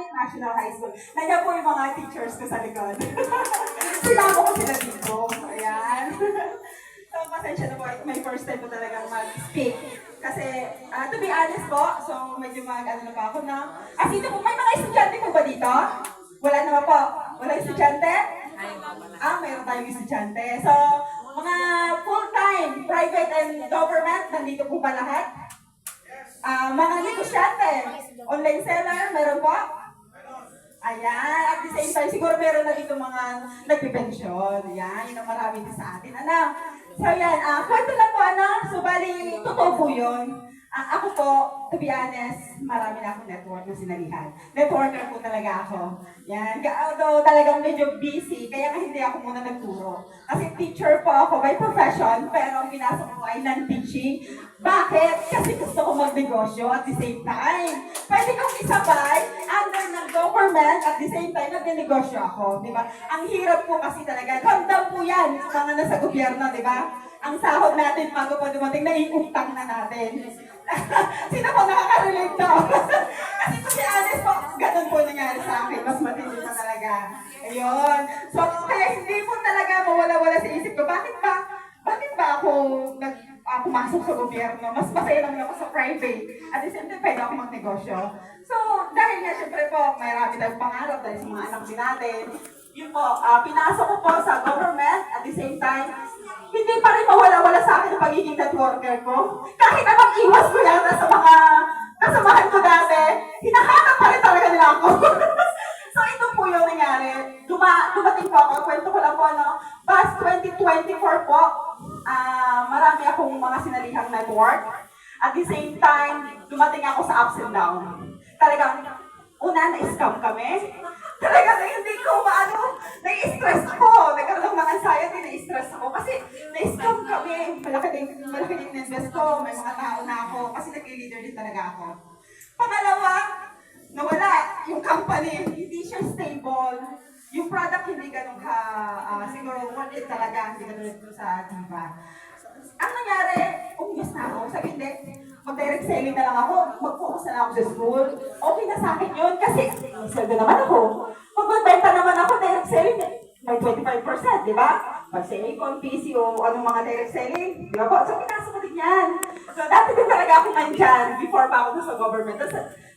Catholic National High School. Nandiyan po yung mga teachers ko sa likod. Sinama ko sila dito. Ayan. So, pasensya na po. May first time po talagang mag-speak. Kasi, to be honest po, so medyo ano na pa ako na. Sino po, may mga estudyante po ba dito? Wala naman po. Wala estudyante? Mayroon tayong estudyante. So, mga full-time, private and government, nandito po ba lahat? Mga negosyante, online seller, meron po? Ayan, at the same time, siguro meron na dito mga nagpipensyon. Ayan, yun ang marami din sa atin. Ano? So yan, kwento lang po so bali, totoo po yun. Ako po, to be honest, marami na akong network na sinalihan. Networker po talaga ako. Yan, although talagang medyo busy, kaya nga hindi ako muna nagturo. Kasi teacher po ako by profession, pero ang pinasok ko ay non-teaching. Bakit? Kasi gusto ko magnegosyo at the same time. Pwede kong isabay under ng government at the same time nagnegosyo ako, di ba? Ang hirap po kasi talaga. Ramdam po yan sa mga nasa gobyerno, di ba? Ang sahod natin bago pa dumating, naiutang na natin. Sino po nakaka-relate to? Kasi to be honest po, ganun po nangyari sa akin. Mas matindi pa talaga. Ayun. So, kaya hindi po talaga mawala-wala sa isip ko. Bakit ba ako pumasok sa gobyerno? Mas masaya naman ako sa private. At the same time, pwede ako magnegosyo. So, dahil nga, syempre po, marami tayong pangarap dahil sa mga anak din natin. Yun po, pinasok ko po sa government. At the same time, hindi pa rin mawala-wala sa akin ang pagiging networker ko. Kahit anong iwas ko yan sa mga kasamahan ko dati, hinahanap pa rin talaga nila ako. So ito po yung nangyari. Dumating po ako, kwento ko lang po, past 2024 po, marami akong mga sinalihang network. At the same time, dumating ako sa ups and down. Talagang, una, na-scam kami. Talagang hindi ko nai-stress ako. Nagkaroon ng anxiety, na-stress ako. Kasi na-scam kami. Malaki din invest ko. May mga tao na ako. Kasi nag-leader din talaga ako. Pangalawa, nawala yung company. Hindi siya stable. Yung product hindi ganun siguro worth it talaga. Hindi ganun ito sa Diva. Ang nangyari, umigas na ako. Sabi, hindi, mag-direct selling na lang ako. Mag-focus na lang ako sa school. Okay na sa akin yun. Kasi, sweldo naman ako. Pag magbenta naman ako, direct selling, may 25%, di ba? Pag sa Econ, PC, o anong mga direct selling, di ba po? So, pinasok ko din yan. So, dati din talaga ako nandyan before pa ako sa government.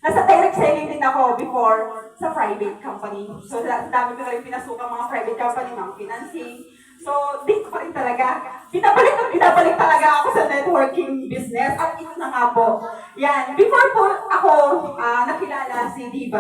Nasa direct selling din ako before sa private company. So, dami ko na rin pinasukang mga private company, mga financing. So, dito pa rin talaga. Pinabalik talaga ako sa networking business. At ito na nga po. Yan. Before po ako nakilala si Diva,